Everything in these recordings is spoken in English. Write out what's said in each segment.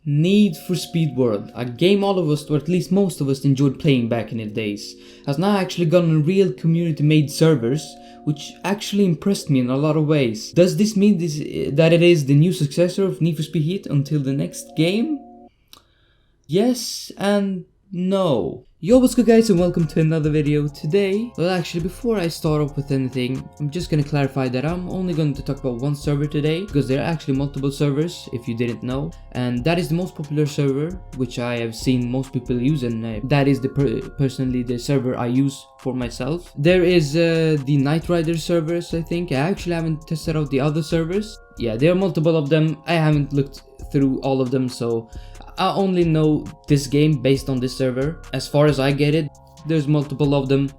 Need for Speed World, a game all of us, or at least most of us, enjoyed playing back in the days, has now actually gotten real community-made servers, which actually impressed me in a lot of ways. Does this mean that it is the new successor of Need for Speed Heat until the next game? Yes and no. Yo, what's good guys, and welcome to another video. Today, well actually before I start off with anything, I'm just gonna clarify that I'm only going to talk about one server today, because there are actually multiple servers, if you didn't know, and that is the most popular server, which I have seen most people use, and that is personally the server I use for myself. There is the Night Rider servers, I think. I actually haven't tested out the other servers. Yeah, there are multiple of them. I haven't looked through all of them, so I only know this game based on this server. As far as I get it, there's multiple of them.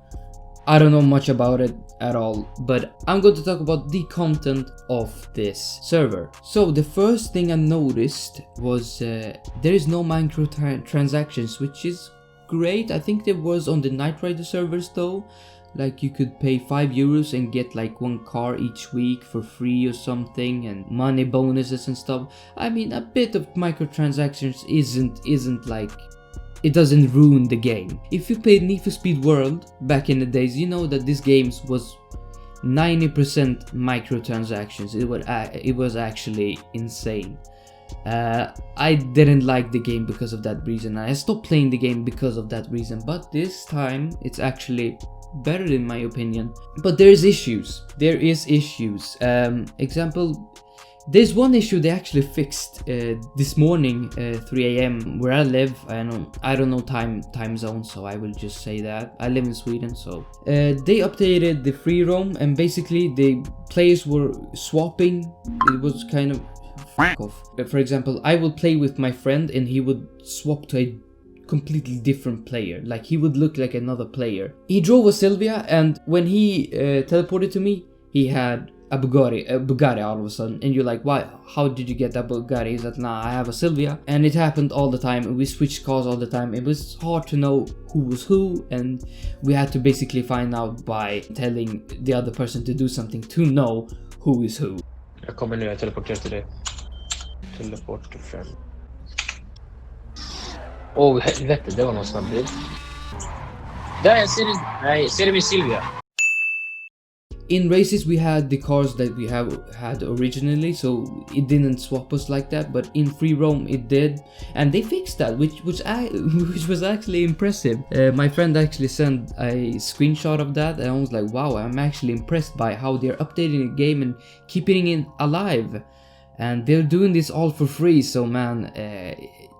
I don't know much about it at all, but I'm going to talk about the content of this server. So the first thing I noticed was there is no microtransactions, which is great. I think there was on the Night Rider servers though. Like you could pay €5 and get like one car each week for free or something, and money bonuses and stuff. I mean, a bit of microtransactions isn't like, it doesn't ruin the game. If you played Need for Speed World back in the days, you know that this game was 90% microtransactions. It was actually insane. I didn't like the game because of that reason. I stopped playing the game because of that reason, but this time it's actually better in my opinion. But there's issues. Example, there's one issue they actually fixed this morning, 3 AM where I live. I don't know time zone, so I will just say that I live in Sweden. So they updated the free roam, and basically the players were swapping. It was kind of off. For example, I would play with my friend and he would swap to a completely different player. Like he would look like another player. He drove a Silvia, and when he teleported to me, he had a Bugatti all of a sudden. And you're like, why? How did you get that Bugatti? He's like, nah, I have a Silvia. And it happened all the time, and we switched cars all the time. It was hard to know who was who, and we had to basically find out by telling the other person to do something to know who is who. Jag kommer nu, jag teleporterar till dig. Teleport till 5. Åh, helvete, det var någon snabb bil. Där, jag ser det. Nej, ser du min Silvia? In races we had the cars that we had originally, so it didn't swap us like that, but in free roam it did, and they fixed that, which was actually impressive. My friend actually sent a screenshot of that, and I was like, wow, I'm actually impressed by how they're updating the game and keeping it alive. And they're doing this all for free, so man,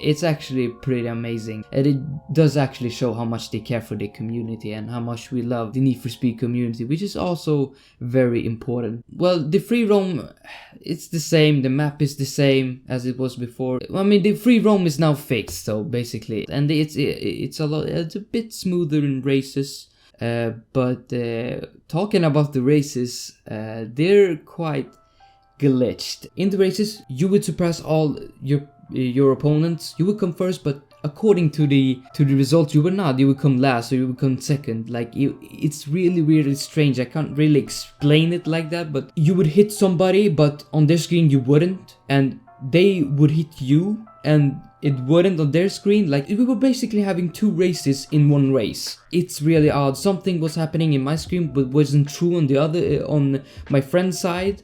it's actually pretty amazing. And it does actually show how much they care for the community and how much we love the Need for Speed community, which is also very important. Well, the free roam, it's the same, the map is the same as it was before. I mean, the free roam is now fixed, so basically, and it's a bit smoother in races. But talking about the races, they're quite glitched. In the races, you would surpass all your opponents. You would come first, but according to the results, you would not. You would come last, or you would come second. Like it's really weird and strange. I can't really explain it like that, but you would hit somebody, but on their screen you wouldn't, and they would hit you, and it wouldn't on their screen. Like we were basically having two races in one race. It's really odd. Something was happening in my screen, but wasn't true on the other, on my friend's side.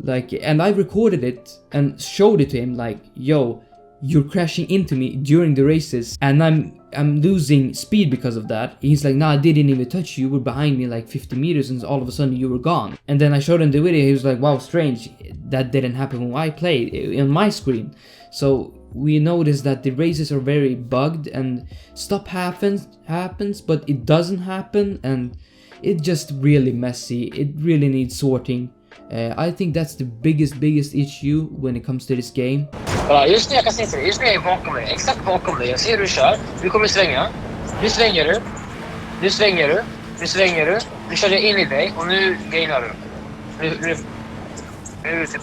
Like, and I recorded it and showed it to him, like, yo, you're crashing into me during the races and I'm losing speed because of that. He's like, nah, I didn't even touch you, you were behind me like 50 meters and all of a sudden you were gone. And then I showed him the video. He was like, wow, strange, that didn't happen when I played on my screen. So we noticed that the races are very bugged and stuff happens, but it doesn't happen, and it's just really messy. It really needs sorting. I think that's the biggest issue when it comes to this game. Just nu jag kan se det. Just nu är jag bakom dig. Exakt bakom dig. Jag ser hur du kör. Du kommer svänga. Nu svänger du. Nu svänger du. Nu svänger du. Nu kör jag in i dig och nu gainar du. Nu är du typ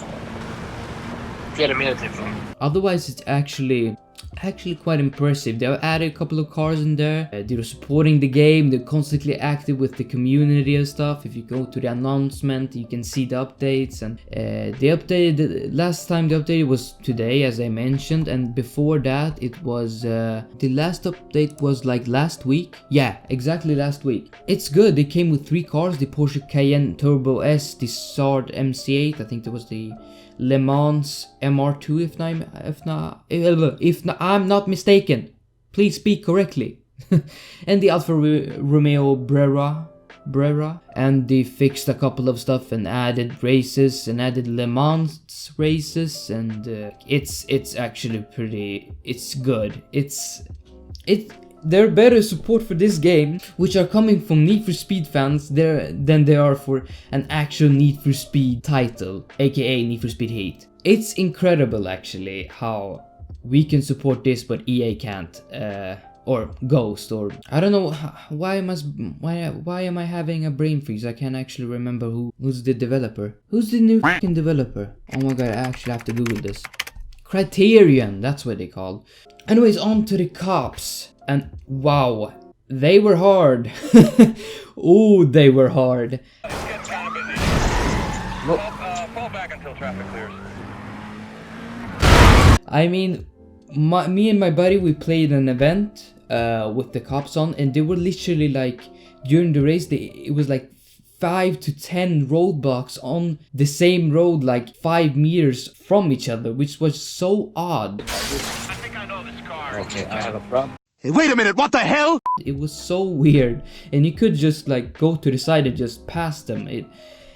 4 meter ifrån. Otherwise it's actually actually quite impressive. They have added a couple of cars in there. They're supporting the game. They're constantly active with the community and stuff. If you go to the announcement, you can see the updates. And they updated, last time they updated was today, as I mentioned, and before that it was the last update was like last week. Yeah, exactly last week. It's good. They came with 3 cars: the Porsche Cayenne Turbo S, the Sard MC8, I think there was the Le Mans MR2, if I'm not mistaken. Please speak correctly. And the Alfa Romeo Brera, and they fixed a couple of stuff and added races and added Le Mans races, and it's actually pretty. It's good. There are better support for this game, which are coming from Need for Speed fans than they are for an actual Need for Speed title, aka Need for Speed Heat. It's incredible actually how we can support this but EA can't, or Ghost, or I don't know why am I having a brain freeze? I can't actually remember who's the developer. Who's the new fucking developer? Oh my god, I actually have to Google this. Criterion, that's what they call. Anyways, on to the cops. And wow, they were hard. Oh, they were hard. Fall back until traffic clears. I mean, me and my buddy, we played an event with the cops on, and they were literally like, during the race, it was like 5 to 10 roadblocks on the same road, like 5 meters from each other, which was so odd. I think I know this car. Okay, I have a problem. Hey, wait a minute, what the hell? It was so weird, and you could just like go to the side and just pass them.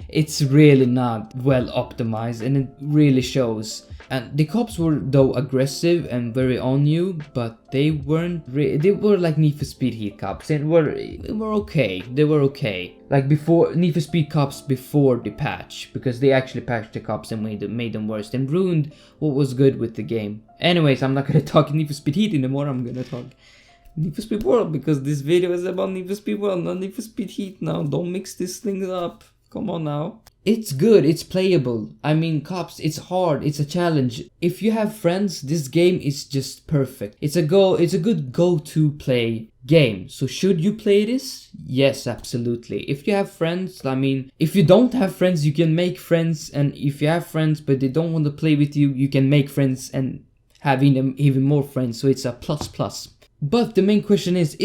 It's really not well optimized, and it really shows. And the cops were though aggressive and very on you, but they weren't. They were like Need for Speed Heat cops, and they were okay. They were okay. Like before Need for Speed cops before the patch, because they actually patched the cops and made them worse and ruined what was good with the game. Anyways, I'm not gonna talk Need for Speed Heat anymore. I'm gonna talk Need for Speed World, because this video is about Need for Speed World, not Need for Speed Heat now. Don't mix these things up. Come on now. It's good, it's playable. I mean, cops, it's hard, it's a challenge. If you have friends, this game is just perfect. It's a good go-to play game. So should you play this? Yes, absolutely. If you have friends, I mean, if you don't have friends, you can make friends, and if you have friends but they don't want to play with you, you can make friends and having them even more friends. So it's a plus. But the main question is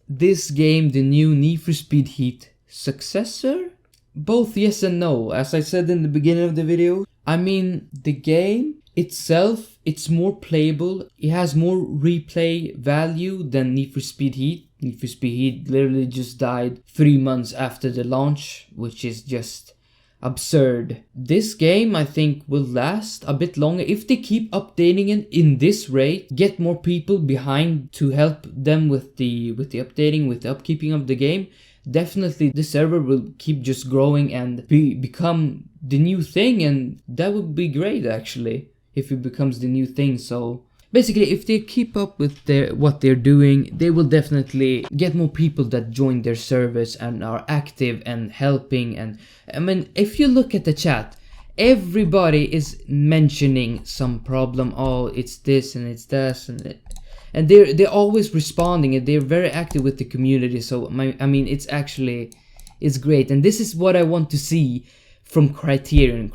this game the new Need for Speed Heat successor? Both yes and no. As I said in the beginning of the video, I mean, the game itself, it's more playable. It has more replay value than Need for Speed Heat. Need for Speed Heat literally just died 3 months after the launch, which is just absurd. This game, I think, will last a bit longer if they keep updating it in this rate. Get more people behind to help them with the updating, with the upkeeping of the game. Definitely the server will keep just growing and become the new thing, and that would be great actually if it becomes the new thing. So basically, if they keep up with what they're doing, they will definitely get more people that join their service and are active and helping. And I mean, if you look at the chat, everybody is mentioning some problem. Oh, it's this and it's that, and they're always responding, and they're very active with the community. So I mean, it's great, and this is what I want to see from Criterion.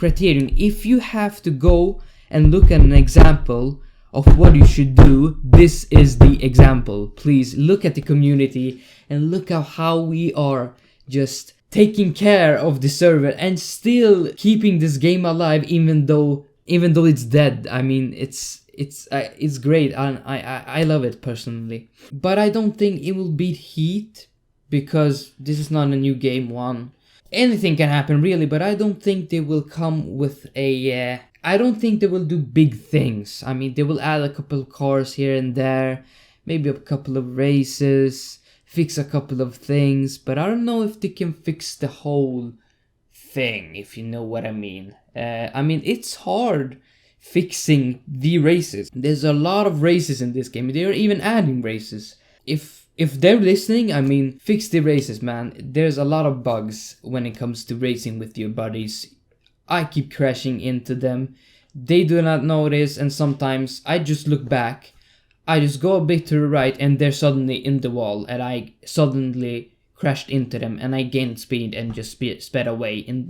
If you have to go and look at an example of what you should do, this is the example. Please look at the community and look at how we are just taking care of the server and still keeping this game alive, even though it's dead. I mean, it's great, and I love it personally. But I don't think it will beat Heat, because this is not a new game one. Anything can happen really, but I don't think they will come with a I don't think they will do big things. I mean, they will add a couple of cars here and there, maybe a couple of races, fix a couple of things, but I don't know if they can fix the whole thing, if you know what I mean. I mean, it's hard fixing the races. There's a lot of races in this game. They're even adding races. If they're listening, I mean, fix the races, man. There's a lot of bugs when it comes to racing with your buddies. I keep crashing into them. They do not notice, and sometimes I just look back. I just go a bit to the right and they're suddenly in the wall, and I suddenly crashed into them, and I gained speed and just sped away in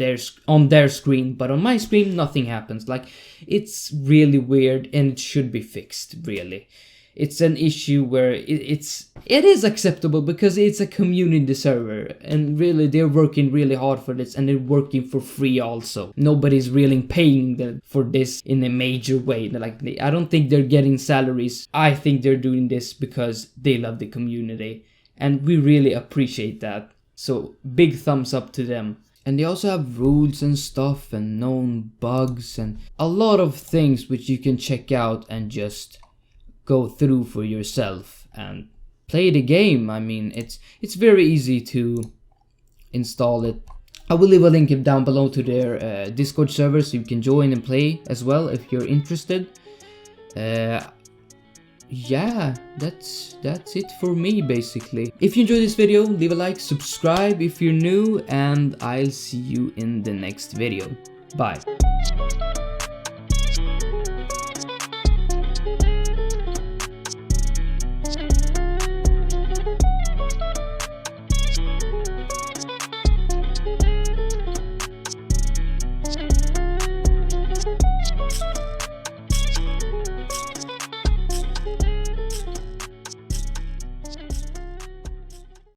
on their screen, but on my screen nothing happens. Like, it's really weird and it should be fixed, really. It's an issue where it is acceptable because it's a community server, and really they're working really hard for this, and they're working for free also. Nobody's really paying them for this in a major way. Like, I don't think they're getting salaries. I think they're doing this because they love the community, and we really appreciate that. So big thumbs up to them. And they also have rules and stuff and known bugs and a lot of things which you can check out and just go through for yourself and play the game. I mean, it's very easy to install it. I will leave a link down below to their Discord server so you can join and play as well if you're interested. Yeah, that's it for me basically. If you enjoyed this video, leave a like, subscribe if you're new, and I'll see you in the next video. Bye.